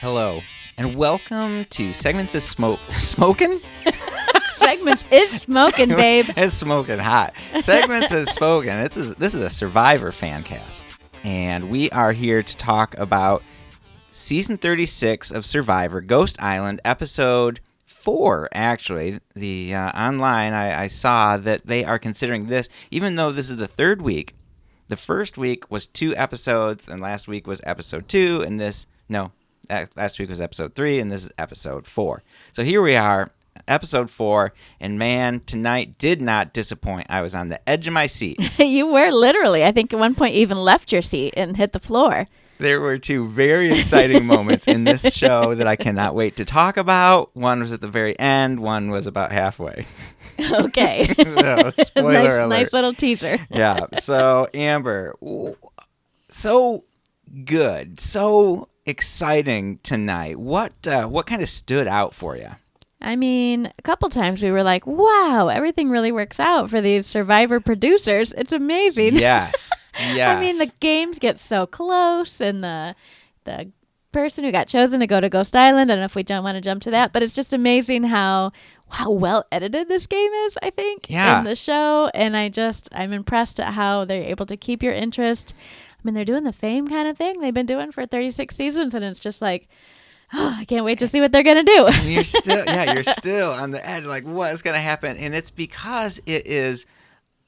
Hello, and welcome to Segments is Smoking? Segments is smoking, babe. It's smoking hot. Segments is Smoking. This is a Survivor fan cast, and we are here to talk about Season 36 of Survivor, Ghost Island, Episode 4, actually. The online, I saw that they are considering this, even though this is the third week. The first week was 2 episodes, and last week was Episode 2, and last week was Episode 3, and this is Episode 4. So here we are, Episode 4, and man, tonight did not disappoint. I was on the edge of my seat. You were literally. I think at one point you even left your seat and hit the floor. There were 2 very exciting moments in this show that I cannot wait to talk about. One was at the very end. One was about halfway. Okay. So, spoiler alert. Nice little teaser. Yeah. So, Amber, so good. So exciting tonight. What kind of stood out for you? I mean, a couple times we were like, wow, everything really works out for these Survivor producers. It's amazing. Yes. Yes. I mean, the games get so close, and the person who got chosen to go to Ghost Island, I don't know if we don't want to jump to that, but it's just amazing how well edited this game is, I think, in the show. And I'm impressed at how they're able to keep your interest. I mean, they're doing the same kind of thing they've been doing for 36 seasons, and it's just like, oh, I can't wait to see what they're going to do. And you're still on the edge, like, what is going to happen? And it's because it is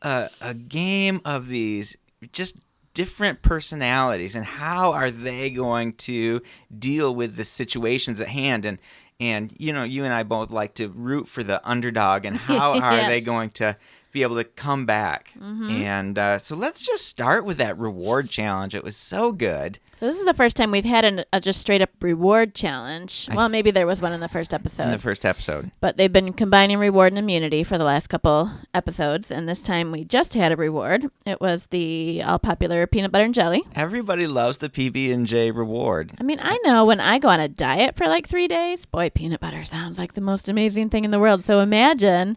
a game of these just different personalities, and how are they going to deal with the situations at hand? And you know, you and I both like to root for the underdog, and how are they going to be able to come back? Mm-hmm. And so let's just start with that reward challenge. It was so good. So this is the first time we've had a just straight up reward challenge. Well, maybe there was one in the first episode. But they've been combining reward and immunity for the last couple episodes, and this time we just had a reward. It was the all popular peanut butter and jelly. Everybody loves the PB&J reward. I mean, I know when I go on a diet for like 3 days, boy, peanut butter sounds like the most amazing thing in the world. So imagine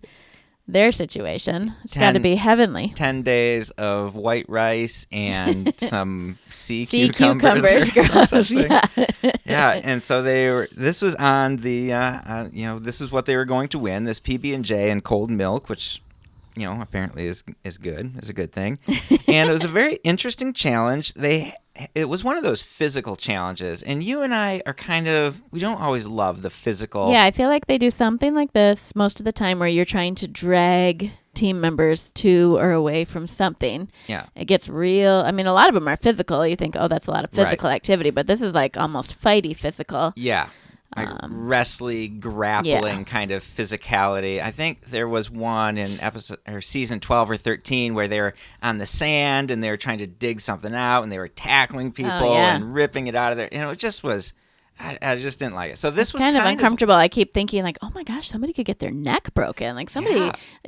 their situation. It's got to be heavenly. 10 days of white rice and some sea cucumbers or some such thing. Yeah. Yeah, and so this was on the, this is what they were going to win, this PB&J and cold milk, which, apparently is good, is a good thing. And it was a very interesting challenge. It was one of those physical challenges, and you and I are we don't always love the physical. Yeah, I feel like they do something like this most of the time where you're trying to drag team members to or away from something. Yeah. It gets real. I mean, a lot of them are physical. You think, oh, that's a lot of physical activity, but this is like almost fighty physical. Yeah. Like wrestling, grappling kind of physicality. I think there was one in season 12 or 13 where they were on the sand and they were trying to dig something out, and they were tackling people and ripping it out of there. It just was. I just didn't like it. So this was kind of uncomfortable. I keep thinking like, oh my gosh, somebody could get their neck broken. Like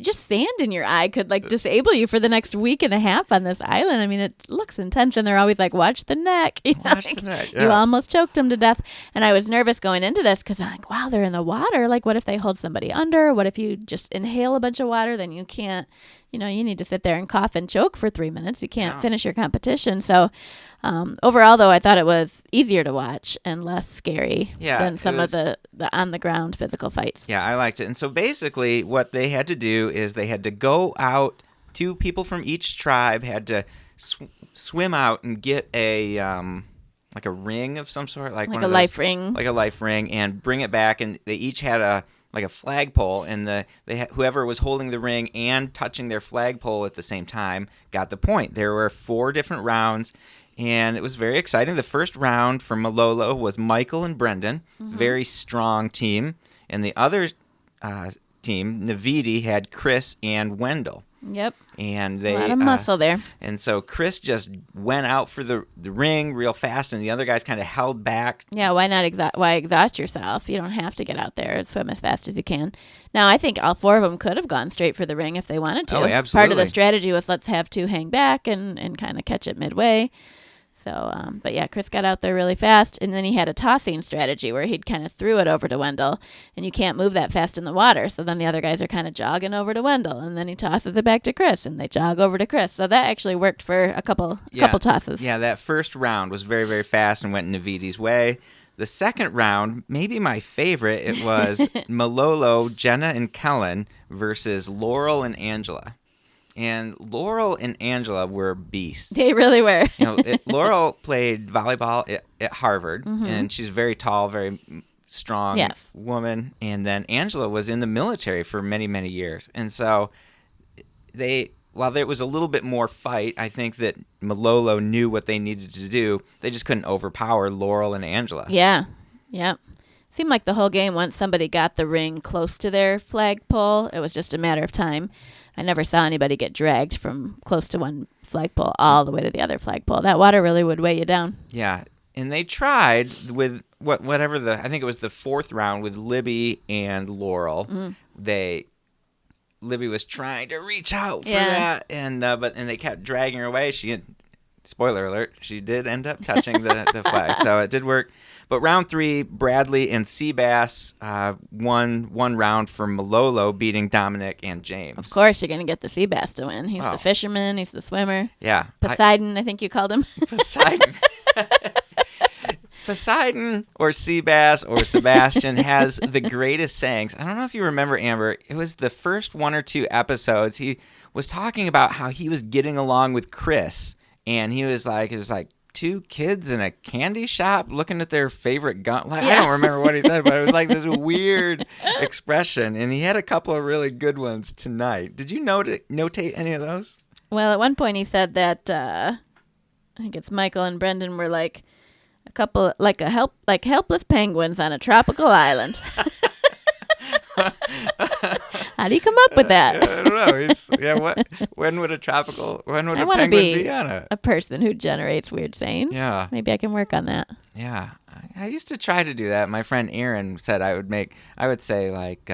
just sand in your eye could like disable you for the next week and a half on this island. I mean, it looks intense, and they're always like, watch the neck. Watch the neck. Yeah. You almost choked them to death. And I was nervous going into this because I'm like, wow, they're in the water. Like, what if they hold somebody under? What if you just inhale a bunch of water? Then you can't, you need to sit there and cough and choke for 3 minutes. You can't finish your competition. So overall, though, I thought it was easier to watch and less scary than some of the on-the-ground physical fights. Yeah, I liked it. And so basically what they had to do is they had to go out. 2 people from each tribe had to swim out and get a like a ring of some sort. Like one a of life ring. Like a life ring, and bring it back. And they each had a flagpole, and whoever was holding the ring and touching their flagpole at the same time got the point. There were 4 different rounds, and it was very exciting. The first round for Malolo was Michael and Brendan, very strong team, and the other team, Navidi, had Chris and Wendell. Yep. And they a lot of muscle there. And so Chris just went out for the ring real fast, and the other guys kind of held back. Yeah, why not? Why exhaust yourself? You don't have to get out there and swim as fast as you can. Now, I think all 4 of them could have gone straight for the ring if they wanted to. Oh, absolutely. Part of the strategy was let's have 2 hang back and kind of catch it midway. So, but yeah, Chris got out there really fast, and then he had a tossing strategy where he'd kind of threw it over to Wendell, and you can't move that fast in the water. So then the other guys are kind of jogging over to Wendell, and then he tosses it back to Chris, and they jog over to Chris. So that actually worked for a couple tosses. Yeah, that first round was very, very fast and went Navidi's way. The second round, maybe my favorite, it was Malolo, Jenna, and Kellen versus Laurel and Angela. And Laurel and Angela were beasts. They really were. Laurel played volleyball at Harvard, and she's very tall, very strong woman. And then Angela was in the military for many, many years. And so while there was a little bit more fight, I think that Malolo knew what they needed to do. They just couldn't overpower Laurel and Angela. Yeah. Seemed like the whole game, once somebody got the ring close to their flagpole, it was just a matter of time. I never saw anybody get dragged from close to one flagpole all the way to the other flagpole. That water really would weigh you down. Yeah. And they tried with I think it was the fourth round with Libby and Laurel. Libby was trying to reach out for that, and they kept dragging her away. Spoiler alert, she did end up touching the flag, so it did work. But round 3, Bradley and Seabass won one round for Malolo, beating Dominic and James. Of course, you're going to get the Seabass to win. He's the fisherman. He's the swimmer. Yeah. Poseidon, I think you called him. Poseidon. Poseidon or Seabass or Sebastian has the greatest sayings. I don't know if you remember, Amber. It was the first 1 or 2 episodes. He was talking about how he was getting along with Chris, and he was like, it was like 2 kids in a candy shop looking at their favorite gun. Like, I don't remember what he said, but it was like this weird expression, and he had a couple of really good ones tonight. Did you notate any of those? Well, at one point he said that I think it's Michael and Brendan were like a couple, like helpless penguins on a tropical island. How do you come up with that? I don't know. When would a penguin be on a person who generates weird sayings? Yeah. Maybe I can work on that. Yeah. I used to try to do that. My friend Aaron said I would say, like,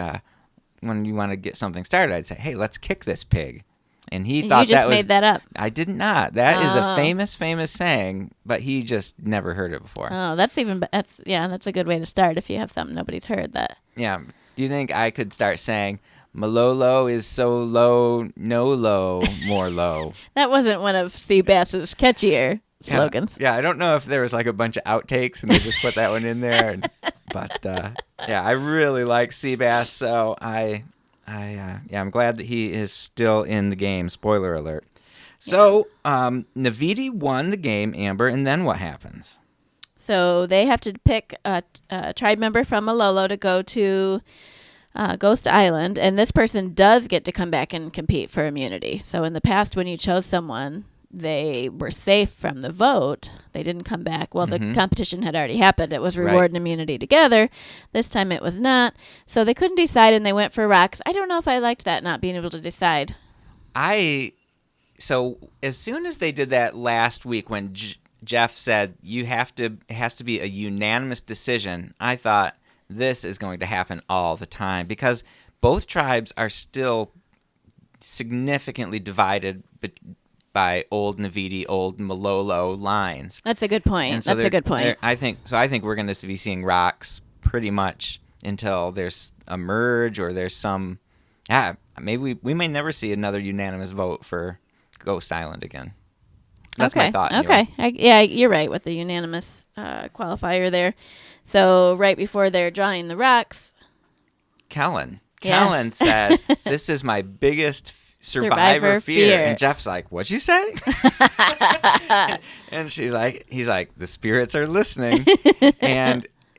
when you want to get something started, I'd say, hey, let's kick this pig. And he thought you just made that up. I did not. That is a famous saying, but he just never heard it before. Oh, that's a good way to start if you have something nobody's heard. That. Yeah. Do you think I could start saying, Malolo is so low, no low, more low? That wasn't one of Seabass's catchier slogans. Yeah, I don't know if there was like a bunch of outtakes and they just put that one in there. But I really like Seabass, so I'm glad that he is still in the game. Spoiler alert. So Navidi won the game, Amber, and then what happens? So they have to pick a tribe member from Malolo to go to Ghost Island, and this person does get to come back and compete for immunity. So in the past, when you chose someone, they were safe from the vote. They didn't come back. Well, the competition had already happened. It was reward and immunity together. This time it was not. So they couldn't decide, and they went for rocks. I don't know if I liked that, not being able to decide. So as soon as they did that last week when Jeff said it has to be a unanimous decision, I thought this is going to happen all the time because both tribes are still significantly divided by old Navidi, old Malolo lines. That's a good point. So that's a good point. I think we're going to be seeing rocks pretty much until there's a merge or there's some. Maybe we may never see another unanimous vote for Ghost Island again. That's my thought. Anyway. Okay. You're right with the unanimous qualifier there. So right before they're drawing the rocks, Kellen says, "This is my biggest survivor fear." And Jeff's like, "What'd you say?" And he's like, "The spirits are listening."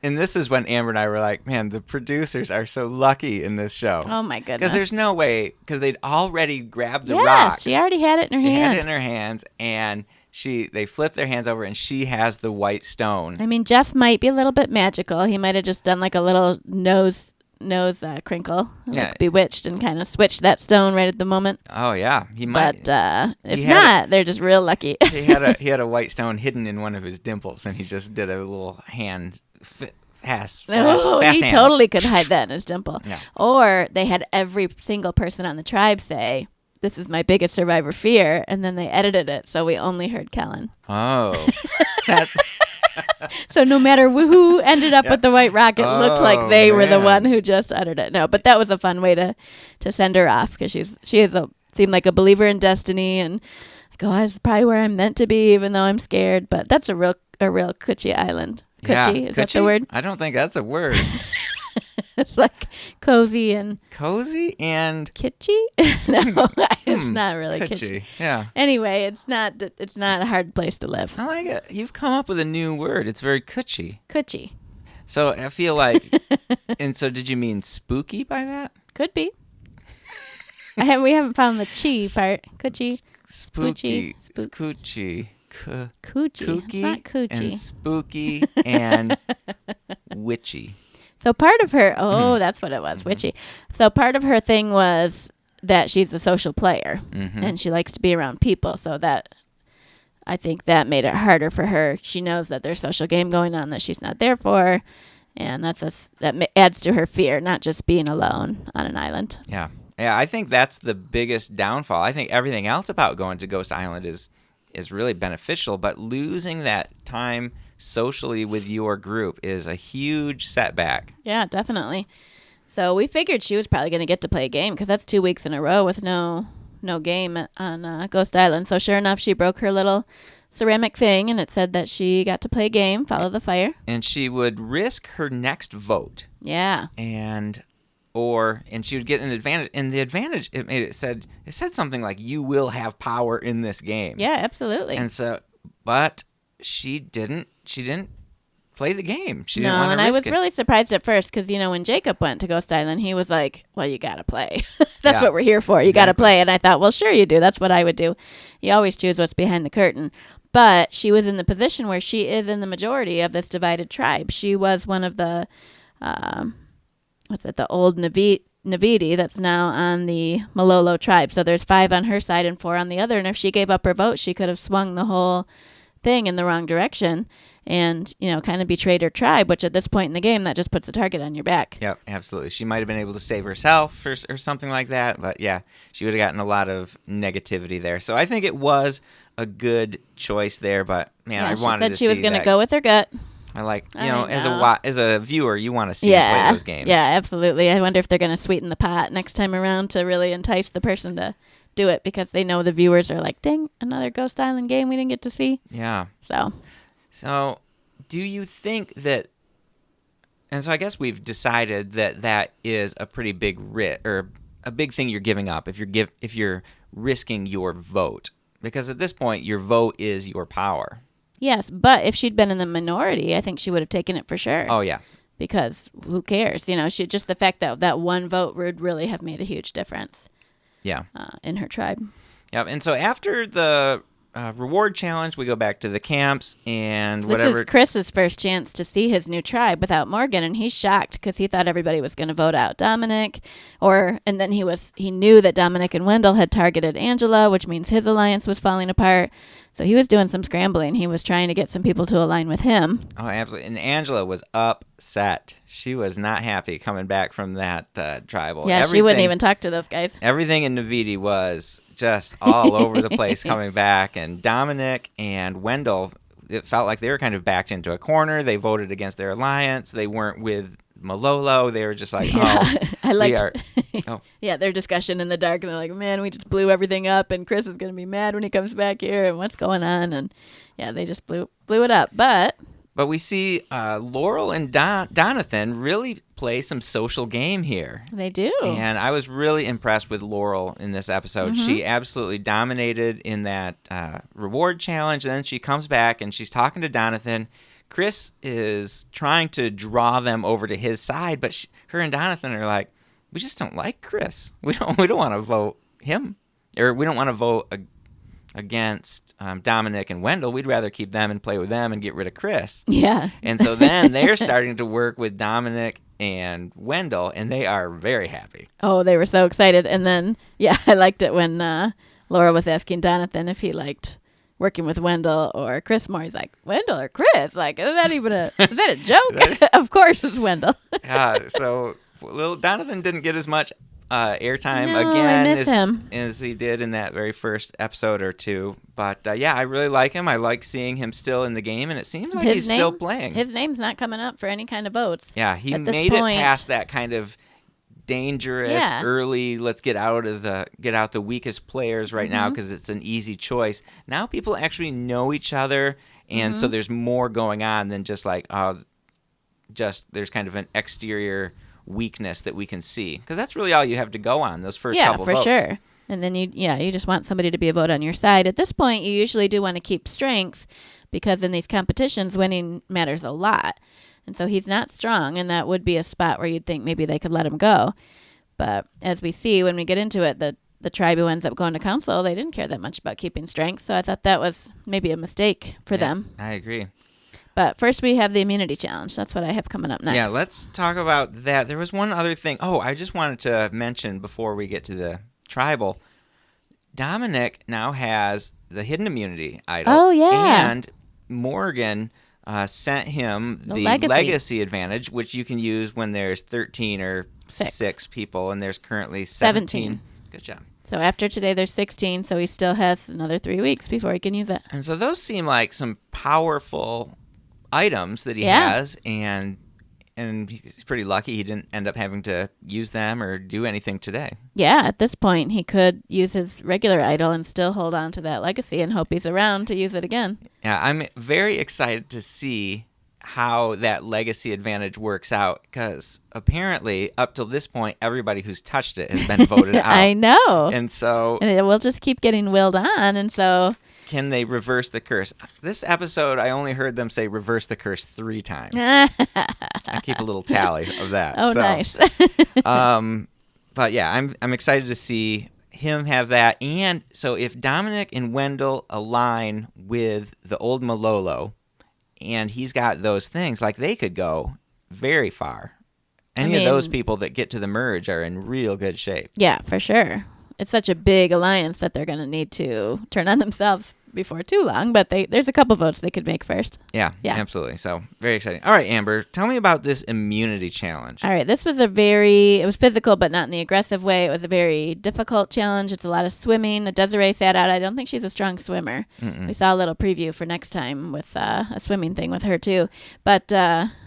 And this is when Amber and I were like, "Man, the producers are so lucky in this show." Oh my goodness! Because there's no way, because they'd already grabbed the rocks. She already had it in her hands. She had it in her hands, and they flip their hands over, and she has the white stone. I mean, Jeff might be a little bit magical. He might have just done like a little nose crinkle, like bewitched, and kind of switched that stone right at the moment. Oh yeah, he might. But if not, they're just real lucky. he had a white stone hidden in one of his dimples, and he just did a little hand. Fast he hands. Totally could hide that in his dimple. Yeah. Or they had every single person on the tribe say, "This is my biggest survivor fear," and then they edited it so we only heard Kellen. Oh, that's. So no matter who ended up with the white rock, it looked like they were the one who just uttered it. No, but that was a fun way to send her off because she seemed like a believer in destiny, and go, that's probably where I'm meant to be, even though I'm scared. But that's a real coochie island. Coochie, is that the word? I don't think that's a word. It's like cozy and kitschy. No, it's not really kitschy. Yeah. Anyway, it's not a hard place to live. I like it. You've come up with a new word. It's very coochie. Coochie. So I feel like, and so did you mean spooky by that? Could be. We haven't found the chi part. Coochie. Spooky. Coochie. Coochie. Kooky. Not coochie. And spooky and witchy. So part of her, that's what it was, witchy. So part of her thing was that she's a social player and she likes to be around people. So that, I think that made it harder for her. She knows that there's a social game going on that she's not there for. And that adds to her fear, not just being alone on an island. Yeah. Yeah, I think that's the biggest downfall. I think everything else about going to Ghost Island is really beneficial, but losing that time socially with your group is a huge setback. Yeah, definitely. So we figured she was probably going to get to play a game because that's 2 weeks in a row with no game on Ghost Island. So sure enough, she broke her little ceramic thing, and it said that she got to play a game, follow the fire. And she would risk her next vote. Yeah. And she would get an advantage. And the advantage it said something like, you will have power in this game. Yeah, absolutely. And so, but she didn't play the game. She no, didn't want to and risk I was it. really surprised at first because, when Jacob went to Ghost Island, he was like, well, you got to play. That's what we're here for. You got to play. And I thought, well, sure you do. That's what I would do. You always choose what's behind the curtain. But she was in the position where she is in the majority of this divided tribe. She was one of the, the old Navidi that's now on the Malolo tribe. So there's 5 on her side and 4 on the other. And if she gave up her vote, she could have swung the whole thing in the wrong direction and, kind of betrayed her tribe, which at this point in the game, that just puts a target on your back. Yep, absolutely. She might have been able to save herself or something like that. But yeah, she would have gotten a lot of negativity there. So I think it was a good choice there. But man, I wanted to see she was going to go with her gut. I like, as a viewer, you want to see her play those games. Yeah, absolutely. I wonder if they're going to sweeten the pot next time around to really entice the person to do it because they know the viewers are like, dang, another Ghost Island game we didn't get to see. Yeah. So do you think that, and so I guess we've decided that is a pretty big or a big thing you're giving up if you're risking your vote, because at this point your vote is your power. Yes, but if she'd been in the minority, I think she would have taken it for sure. Oh, yeah. Because who cares? Just the fact that one vote would really have made a huge difference. Yeah. In her tribe. Yep. And so after the reward challenge, we go back to the camps and whatever. This is Chris's first chance to see his new tribe without Morgan, and he's shocked because he thought everybody was going to vote out Dominic, and then he knew that Dominic and Wendell had targeted Angela, which means his alliance was falling apart. So he was doing some scrambling. He was trying to get some people to align with him. Oh, absolutely. And Angela was upset. She was not happy coming back from that tribal. Yeah, she wouldn't even talk to those guys. Everything in Navidi was just all over the place coming back. And Dominic and Wendell, it felt like they were kind of backed into a corner. They voted against their alliance. They weren't with Malolo. They were just like, Yeah, their discussion in the dark, and they're like, man, we just blew everything up, and Chris is going to be mad when he comes back here, and what's going on? And yeah, they just blew it up. But we see Laurel and Donathan really play some social game here. They do. And I was really impressed with Laurel in this episode. Mm-hmm. She absolutely dominated in that reward challenge, and then she comes back, and she's talking to Donathan. Chris is trying to draw them over to his side, but her and Donathan are like, we just don't like Chris. We don't want to vote him, or we don't want to vote against Dominic and Wendell. We'd rather keep them and play with them and get rid of Chris. Yeah. And so then they're starting to work with Dominic and Wendell, and they are very happy. Oh, they were so excited. And then, yeah, I liked it when Laura was asking Donathan if he liked working with Wendell or Chris more. He's like, Wendell or Chris? Like, is that a joke? Of course it's Wendell. So little Donathan didn't get as much airtime as he did in that very first episode or two. But yeah, I really like him. I like seeing him still in the game, and it seems like he's still playing. His name's not coming up for any kind of votes. Yeah, he made it past that kind of dangerous early. Let's get out the weakest players right now because it's an easy choice. Now people actually know each other, and so there's more going on than just like there's kind of an exterior weakness that we can see, because that's really all you have to go on those first couple votes. Yeah, for sure. And then you just want somebody to be a vote on your side. At this point, you usually do want to keep strength, because in these competitions, winning matters a lot. And so he's not strong, and that would be a spot where you'd think maybe they could let him go. But as we see when we get into it, the tribe who ends up going to council, they didn't care that much about keeping strength. So I thought that was maybe a mistake for them. I agree. But first we have the immunity challenge. That's what I have coming up next. Yeah, let's talk about that. There was one other thing. Oh, I just wanted to mention before we get to the tribal. Dominic now has the hidden immunity idol. Oh, yeah. And Morgan sent him the legacy advantage, which you can use when there's 13 or 6 people, and there's currently 17. Good job. So after today, there's 16, so he still has another 3 weeks before he can use it. And so those seem like some powerful items that he has, and he's pretty lucky he didn't end up having to use them or do anything today. Yeah, at this point, he could use his regular idol and still hold on to that legacy and hope he's around to use it again. Yeah, I'm very excited to see how that legacy advantage works out, because apparently up till this point, everybody who's touched it has been voted out. I know. And so... And it will just keep getting willed on, and so... Can they reverse the curse? This episode, I only heard them say reverse the curse 3 times. I keep a little tally of that. Oh, so, nice. But yeah, I'm excited to see him have that. And so if Dominic and Wendell align with the old Malolo, and he's got those things, like they could go very far. Any of those people that get to the merge are in real good shape. Yeah, for sure. It's such a big alliance that they're going to need to turn on themselves before too long, but there's a couple votes they could make first. Yeah, absolutely. So very exciting. All right, Amber, tell me about this immunity challenge. All right, this was it was physical, but not in the aggressive way. It was a very difficult challenge. It's a lot of swimming. Desiree sat out. I don't think she's a strong swimmer. We saw a little preview for next time with a swimming thing with her too. But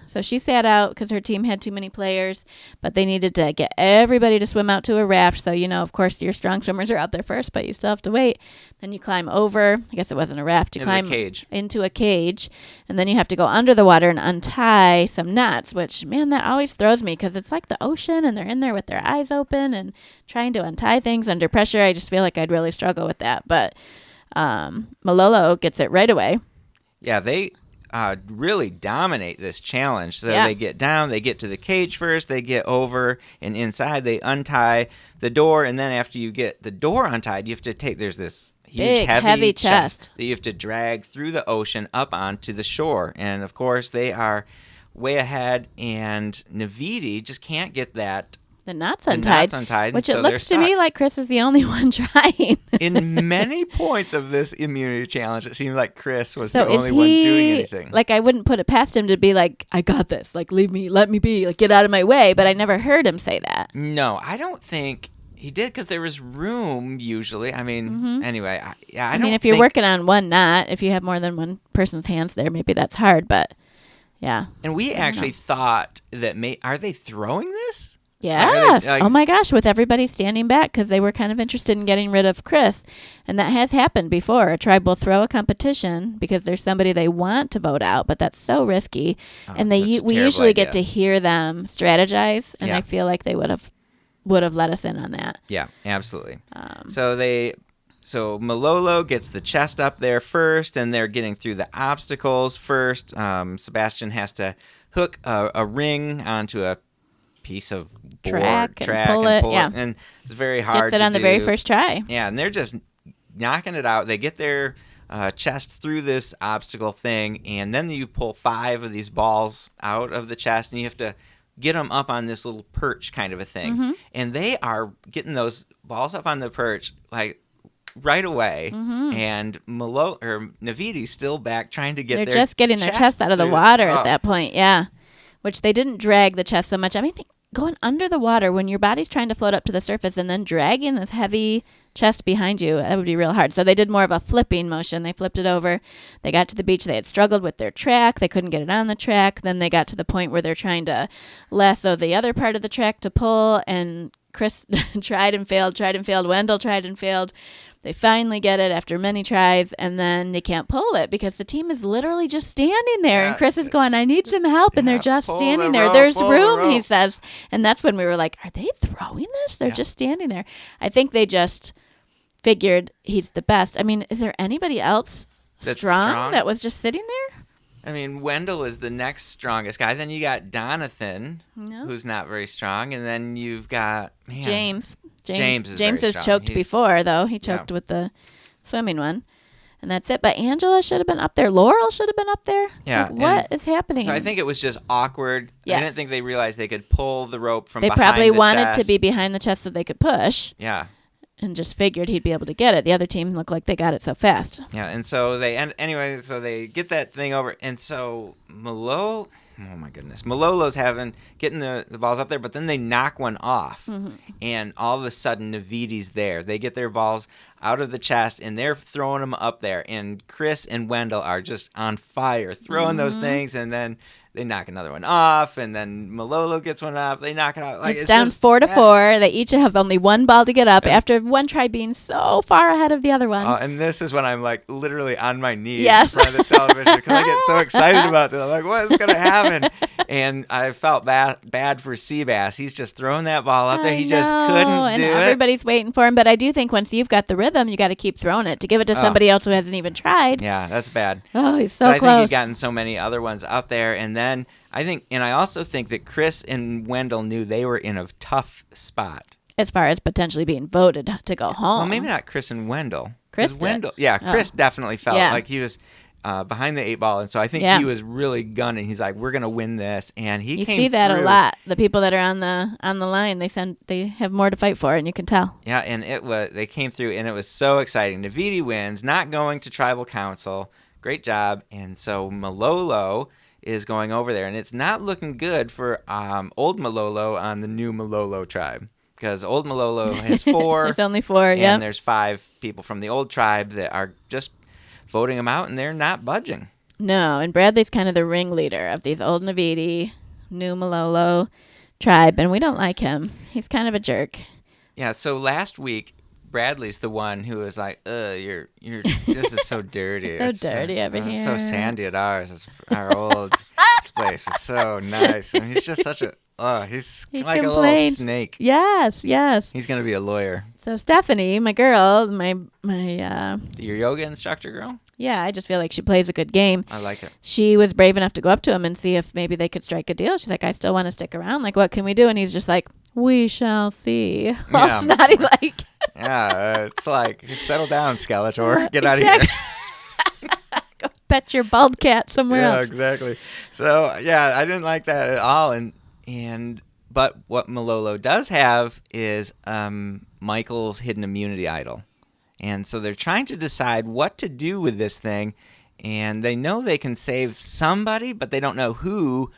so she sat out because her team had too many players, but they needed to get everybody to swim out to a raft. So, of course, your strong swimmers are out there first, but you still have to wait. Then you climb over. I guess it wasn't a raft. You climb into a cage, and then you have to go under the water and untie some knots, which, man, that always throws me because it's like the ocean, and they're in there with their eyes open and trying to untie things under pressure. I just feel like I'd really struggle with that. But Malolo gets it right away. Yeah, they... really dominate this challenge. So they get down, they get to the cage first, they get over and inside, they untie the door, and then after you get the door untied, you have to there's this huge, heavy chest that you have to drag through the ocean up onto the shore. And of course, they are way ahead, and Navidi just can't get the knots untied, which it looks to me like Chris is the only one trying. In many points of this immunity challenge, it seemed like Chris was the only one doing anything. Like, I wouldn't put it past him to be like, I got this. Like, let me be. Like, get out of my way. But I never heard him say that. No, I don't think he did, because there was room usually. I mean, anyway, I mean, if you're working on one knot, if you have more than one person's hands there, maybe that's hard. But yeah. And we actually thought that are they throwing this? Yes. Oh my gosh, with everybody standing back because they were kind of interested in getting rid of Chris. And that has happened before. A tribe will throw a competition because there's somebody they want to vote out, but that's so risky. And we usually get to hear them strategize, and I feel like they would have let us in on that. Yeah, absolutely. So Malolo gets the chest up there first, and they're getting through the obstacles first. Sebastian has to hook a ring onto a piece of track and pull it. And it's very hard. Gets it on the very first try. Yeah, and they're just knocking it out. They get their chest through this obstacle thing, and then you pull 5 of these balls out of the chest, and you have to get them up on this little perch kind of a thing. And they are getting those balls up on the perch like right away, and Navidi's still back trying to get They're just getting their chest out of the water at that point, which they didn't drag the chest so much. I mean, going under the water when your body's trying to float up to the surface and then dragging this heavy chest behind you, that would be real hard. So they did more of a flipping motion. They flipped it over. They got to the beach. They had struggled with their track. They couldn't get it on the track. Then they got to the point where they're trying to lasso the other part of the track to pull, and Chris tried and failed. Wendell tried and failed. They finally get it after many tries, and then they can't pull it because the team is literally just standing there. And Chris is going, I need some help. And they're just standing there. There's room, he says. And that's when we were like, are they throwing this? They're just standing there. I think they just figured he's the best. I mean, is there anybody else strong that was just sitting there? I mean, Wendell is the next strongest guy. Then you got Donathan, who's not very strong. And then you've got James. James has choked before, though. He choked with the swimming one. And that's it. But Angela should have been up there. Laurel should have been up there. Yeah. Like, what is happening? So I think it was just awkward. Yes. I didn't think they realized they could pull the rope from behind the chest. They probably wanted to be behind the chest so they could push. Yeah. And just figured he'd be able to get it. The other team looked like they got it so fast. Yeah, and so so they get that thing over. And so Malolo's getting the balls up there, but then they knock one off. Mm-hmm. And all of a sudden, Navidi's there. They get their balls out of the chest, and they're throwing them up there. And Chris and Wendell are just on fire, throwing those things, and then they knock another one off, and then Malolo gets one off. They knock it out. It's down 4-4. They each have only one ball to get up after one try being so far ahead of the other one. And this is when I'm like literally on my knees in front of the television because I get so excited about this. I'm like, what is going to happen? And I felt bad for Seabass. He's just throwing that ball up there. He just couldn't do it. And everybody's waiting for him. But I do think once you've got the rhythm, you got to keep throwing it to give it to somebody else who hasn't even tried. Yeah, that's bad. Oh, he's so close. I think he'd gotten so many other ones up there. And then I also think that Chris and Wendell knew they were in a tough spot. As far as potentially being voted to go home. Well, maybe not Chris and Wendell. Chris Chris definitely felt like he was behind the 8-ball, and so I think he was really gunning. He's like, "We're gonna win this," and he came through. You see that a lot. The people that are on the line, they have more to fight for, and you can tell. Yeah, and they came through, and it was so exciting. Navidi wins, not going to tribal council. Great job, and so Malolo is going over there, and it's not looking good for old Malolo on the new Malolo tribe. Because old Malolo has 4. There's only 4, and there's 5 people from the old tribe that are just voting him out, and they're not budging. No, and Bradley's kind of the ringleader of these old Navidi, new Malolo tribe, and we don't like him. He's kind of a jerk. Yeah, so last week, Bradley's the one who was like, you're this is so dirty. So dirty over here. So sandy at ours. Our old place was so nice. And he's just such a... he's like a little snake. Yes. He's going to be a lawyer. So Stephanie, my girl, my your yoga instructor girl? Yeah, I just feel like she plays a good game. I like it. She was brave enough to go up to him and see if maybe they could strike a deal. She's like, I still want to stick around. Like, what can we do? And he's just like, we shall see. All snotty like. Yeah, it's like, settle down, Skeletor. Get out of here. Go pet your bald cat somewhere else. Yeah, exactly. So, yeah, I didn't like that at all. But what Malolo does have is Michael's hidden immunity idol. And so they're trying to decide what to do with this thing. And they know they can save somebody, but they don't know who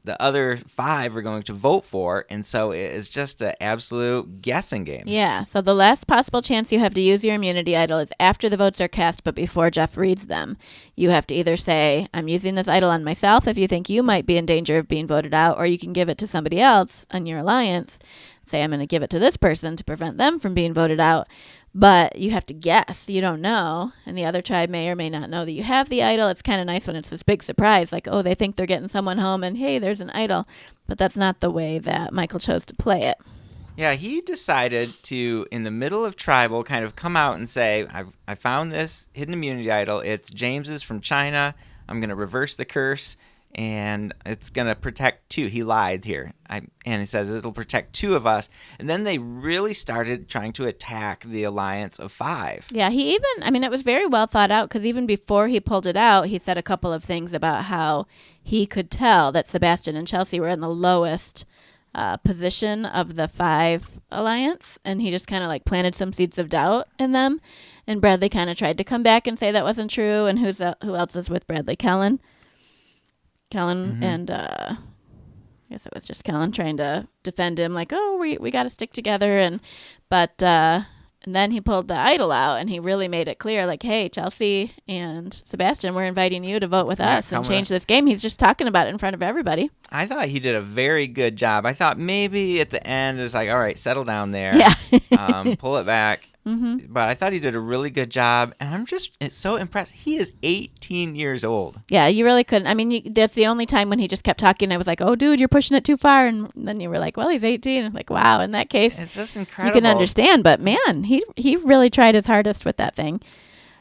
the other 5 are going to vote for. And so it's just an absolute guessing game. Yeah. So the last possible chance you have to use your immunity idol is after the votes are cast, but before Jeff reads them. You have to either say, I'm using this idol on myself if you think you might be in danger of being voted out, or you can give it to somebody else on your alliance. Say, I'm going to give it to this person to prevent them from being voted out. But you have to guess. You don't know. And the other tribe may or may not know that you have the idol. It's kind of nice when it's this big surprise. Like, oh, they think they're getting someone home and, hey, there's an idol. But that's not the way that Michael chose to play it. Yeah, he decided to, in the middle of tribal, kind of come out and say, I found this hidden immunity idol. It's James's from China. I'm going to reverse the curse. And it's going to protect 2. He lied here. And he says it'll protect 2 of us. And then they really started trying to attack the alliance of 5. Yeah, it was very well thought out, because even before he pulled it out, he said a couple of things about how he could tell that Sebastian and Chelsea were in the lowest position of the 5 alliance. And he just kind of like planted some seeds of doubt in them. And Bradley kind of tried to come back and say that wasn't true. And who else is with Bradley? Kellen mm-hmm. and I guess it was just Kellen trying to defend him, like, oh, we got to stick together. And then he pulled the idol out, and he really made it clear, like, hey, Chelsea and Sebastian, we're inviting you to vote with us and change this game. He's just talking about it in front of everybody. I thought he did a very good job. I thought maybe at the end it was like, all right, settle down there. Yeah. Pull it back. Mm-hmm. But I thought he did a really good job, and I'm just so impressed. He is 18 years old. Yeah, you really couldn't. I mean, that's the only time when he just kept talking. I was like, oh, dude, you're pushing it too far. And then you were like, well, he's 18. I'm like, wow, in that case, it's just incredible. You can understand. But, man, he really tried his hardest with that thing.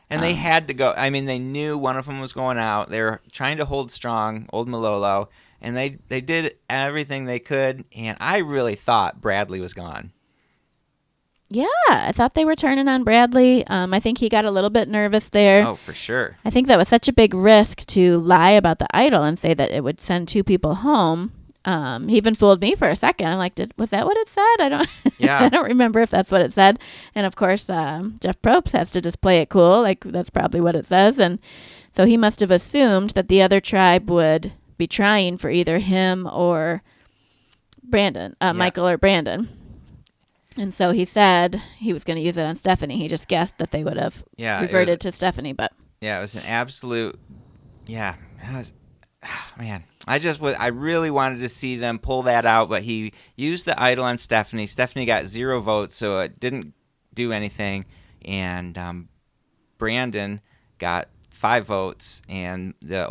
And they had to go. I mean, they knew one of them was going out. They were trying to hold strong, old Malolo, and they did everything they could. And I really thought Bradley was gone. Yeah, I thought they were turning on Bradley. I think he got a little bit nervous there. Oh, for sure. I think that was such a big risk to lie about the idol and say that it would send 2 people home. He even fooled me for a second. I'm like, was that what it said? I don't remember if that's what it said. And of course, Jeff Probst has to just play it cool, like that's probably what it says. And so he must have assumed that the other tribe would be trying for either him or Brandon, Michael or Brandon. And so he said he was going to use it on Stephanie. He just guessed that they would have reverted to Stephanie. But yeah, it was an absolute. Yeah, man. I really wanted to see them pull that out, but he used the idol on Stephanie. Stephanie got 0 votes, so it didn't do anything. And Brandon got 5 votes, and the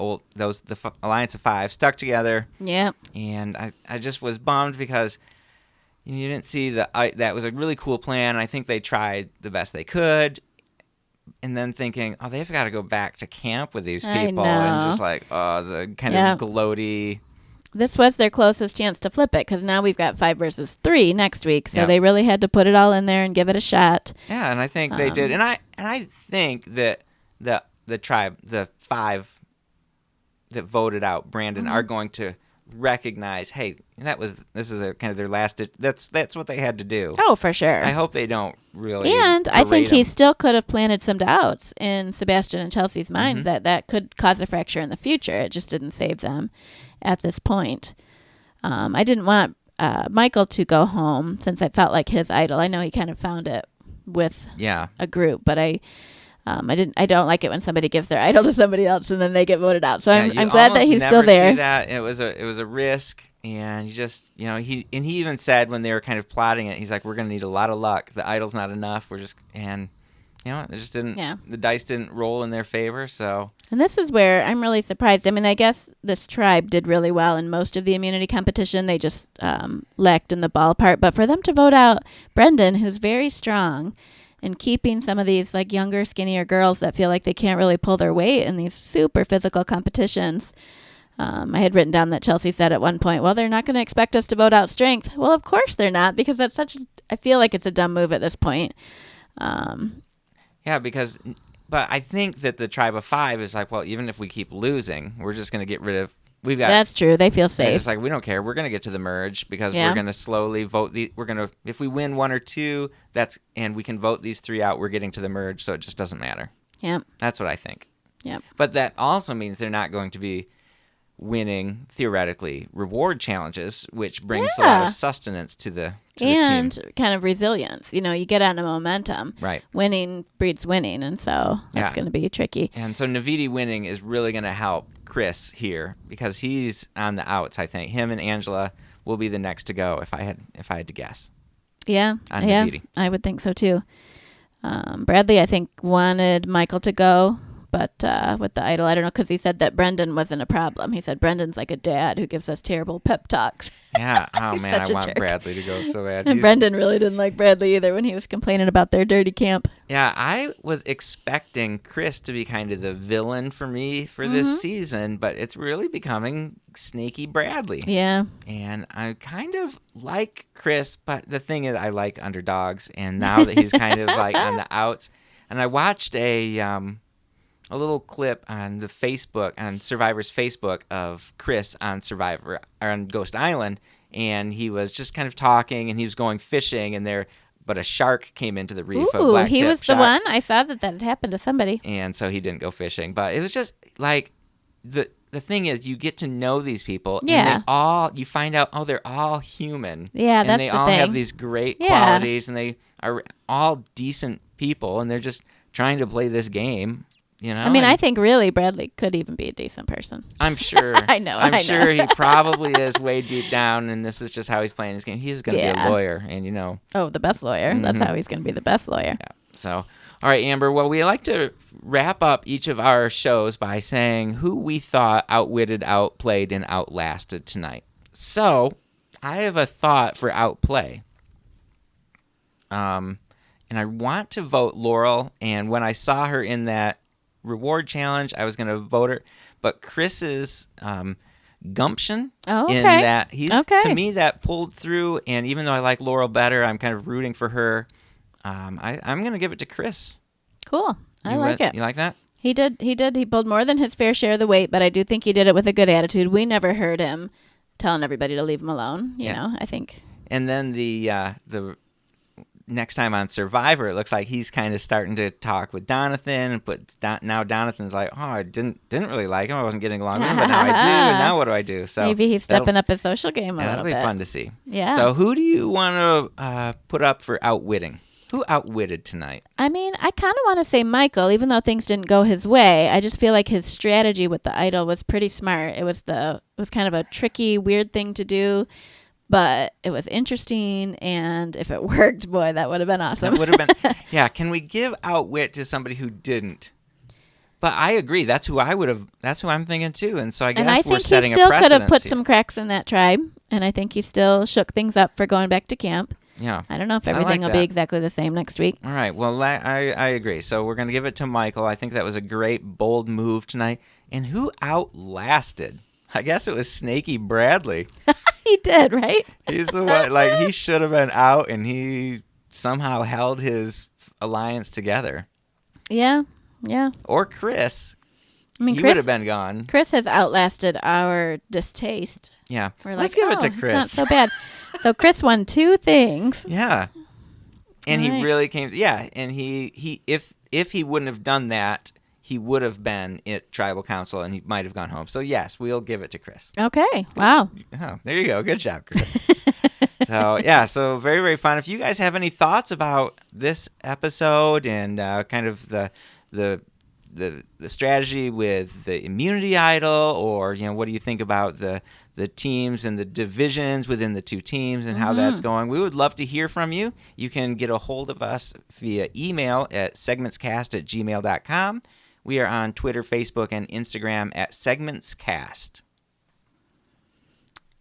Alliance of 5 stuck together. Yeah. And I just was bummed because. You didn't see that was a really cool plan. I think they tried the best they could. And then thinking, oh, they've got to go back to camp with these people. And just like, the kind of gloaty. This was their closest chance to flip it because now we've got 5 versus 3 next week. So they really had to put it all in there and give it a shot. Yeah, and I think they did. And I think that the tribe, the 5 that voted out Brandon, are going to recognize, hey, this is kind of their last. That's what they had to do. Oh, for sure. I hope they don't really. And I think he still could have planted some doubts in Sebastian and Chelsea's minds that could cause a fracture in the future. It just didn't save them at this point. I didn't want Michael to go home since I felt like his idol. I know he kind of found it with a group, but I don't like it when somebody gives their idol to somebody else and then they get voted out. So I'm glad that he's still there. See that it was a risk, and you just he even said when they were kind of plotting it, he's like, we're going to need a lot of luck. The idol's not enough. We're just it just didn't. Yeah. The dice didn't roll in their favor. So. And this is where I'm really surprised. I mean, I guess this tribe did really well in most of the immunity competition. They just lacked in the ball part. But for them to vote out Brendan, who's very strong. And keeping some of these like younger, skinnier girls that feel like they can't really pull their weight in these super physical competitions. I had written down that Chelsea said at one point, well, they're not going to expect us to vote out strength. Well, of course they're not, because I feel like it's a dumb move at this point. Yeah, but I think that the tribe of 5 is like, well, even if we keep losing, we're just going to get rid of. That's true. They feel safe. It's like, we don't care. We're going to get to the merge because we're going to slowly vote. If we win 1 or 2, and we can vote these 3 out, we're getting to the merge, so it just doesn't matter. Yeah. That's what I think. Yeah. But that also means they're not going to be winning, theoretically, reward challenges, which brings a lot of sustenance to the team. And kind of resilience. You get on a momentum. Right. Winning breeds winning, and so that's going to be tricky. And so Navidi winning is really going to help Chris here because he's on the outs. I think him and Angela will be the next to go if I had to guess. Yeah, I would think so too. Bradley, I think, wanted Michael to go, but with the idol, I don't know, because he said that Brendan wasn't a problem. He said Brendan's like a dad who gives us terrible pep talks. Yeah. Oh man, I want Bradley to go so bad. And Brendan really didn't like Bradley either when he was complaining about their dirty camp. Yeah, I was expecting Chris to be kind of the villain for me for this season, but it's really becoming Snaky Bradley. Yeah. And I kind of like Chris, but the thing is I like underdogs, and now that he's kind of like on the outs, and I watched a little clip on the Facebook, on Survivor's Facebook, of Chris on Survivor, or on Ghost Island, and he was just kind of talking, and he was going fishing, but a shark came into the reef. Ooh, he was the one? I saw that had happened to somebody. And so he didn't go fishing, but it was just like the thing is, you get to know these people, Yeah. and you find out, they're all human. Yeah, and that's they the all thing. have these great Yeah. qualities, and they are all decent people, and they're just trying to play this game. I mean, I think really Bradley could even be a decent person. I'm sure. I know. I'm sure he probably is way deep down, and this is just how he's playing his game. He's going to be a lawyer, and Oh, the best lawyer. That's how he's going to be the best lawyer. Yeah. So, all right, Amber. Well, we like to wrap up each of our shows by saying who we thought outwitted, outplayed, and outlasted tonight. So, I have a thought for outplay. And I want to vote Laurel. And when I saw her in that reward challenge, I was going to vote her. But Chris's gumption in that to me that pulled through. And even though I like Laurel better, I'm kind of rooting for her. I'm going to give it to Chris. Cool. I like it. You like that? He did. He pulled more than his fair share of the weight, but I do think he did it with a good attitude. We never heard him telling everybody to leave him alone. You know, I think. And then the next time on Survivor, it looks like he's kind of starting to talk with Donathan, but now Donathan's like, I didn't really like him. I wasn't getting along with him, but now I do. And now what do I do? So maybe he's stepping up his social game a little that'll bit. That'll be fun to see. Yeah. So who do you want to put up for outwitting? Who outwitted tonight? I mean, I kind of want to say Michael, even though things didn't go his way. I just feel like his strategy with the idol was pretty smart. It was kind of a tricky, weird thing to do, but it was interesting. And if it worked, boy, that would have been awesome. That would have been. Yeah. Can we give outwit to somebody who didn't? But I agree. That's who I'm thinking too. And so I guess we're setting a precedent. And I think he still could have put some cracks in that tribe. And I think he still shook things up for going back to camp. Yeah. I don't know if everything will be exactly the same next week. All right. Well, I agree. So we're going to give it to Michael. I think that was a great, bold move tonight. And who outlasted? I guess it was Snaky Bradley. He did, right? He's the one, he should have been out, and he somehow held his alliance together. Yeah. Yeah. Or Chris. I mean, he would have been gone. Chris has outlasted our distaste. Yeah. We're Let's give it to Chris. It's not so bad. So Chris won 2 things. Yeah. And he really came. Yeah. And he if he wouldn't have done that, he would have been at tribal council, and he might have gone home. So yes, we'll give it to Chris. Okay. Wow. Oh, there you go. Good job, Chris. So very, very fun. If you guys have any thoughts about this episode and kind of the strategy with the immunity idol, or what do you think about the teams and the divisions within the 2 teams and how that's going, we would love to hear from you. You can get a hold of us via email at segmentscast@gmail.com. We are on Twitter, Facebook, and Instagram at segmentscast.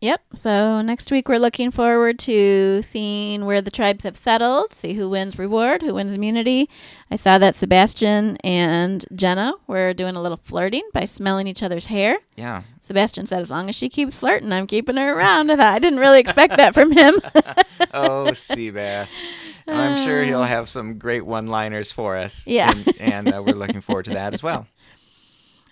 Yep. So next week we're looking forward to seeing where the tribes have settled, see who wins reward, who wins immunity. I saw that Sebastian and Jenna were doing a little flirting by smelling each other's hair. Yeah. Sebastian said, as long as she keeps flirting, I'm keeping her around. I didn't really expect that from him. Oh, Seabass. I'm sure he'll have some great one-liners for us. Yeah. And we're looking forward to that as well.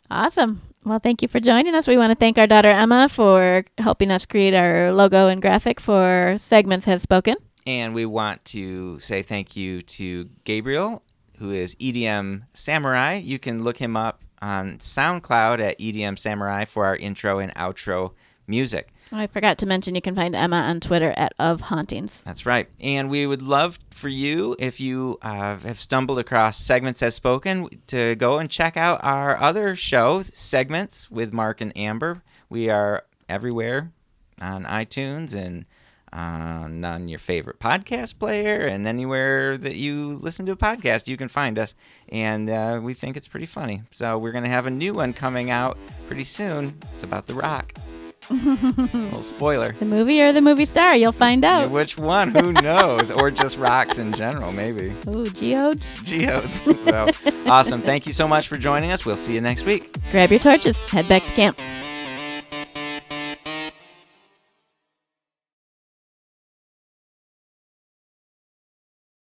Awesome. Well, thank you for joining us. We want to thank our daughter Emma for helping us create our logo and graphic for Segments Has Spoken. And we want to say thank you to Gabriel, who is EDM Samurai. You can look him up on SoundCloud at EDM Samurai for our intro and outro music. I forgot to mention you can find Emma on Twitter at Of Hauntings. That's right. And we would love for you, if you have stumbled across Segments As Spoken, to go and check out our other show, Segments with Mark and Amber. We are everywhere on iTunes and on your favorite podcast player, and anywhere that you listen to a podcast, you can find us. And we think it's pretty funny. So we're going to have a new one coming out pretty soon. It's about The Rock. Little spoiler. The movie or the movie star? You'll find out. Yeah, which one? Who knows? Or just rocks in general, maybe. Ooh, geodes. Geodes. So, awesome. Thank you so much for joining us. We'll see you next week. Grab your torches. Head back to camp.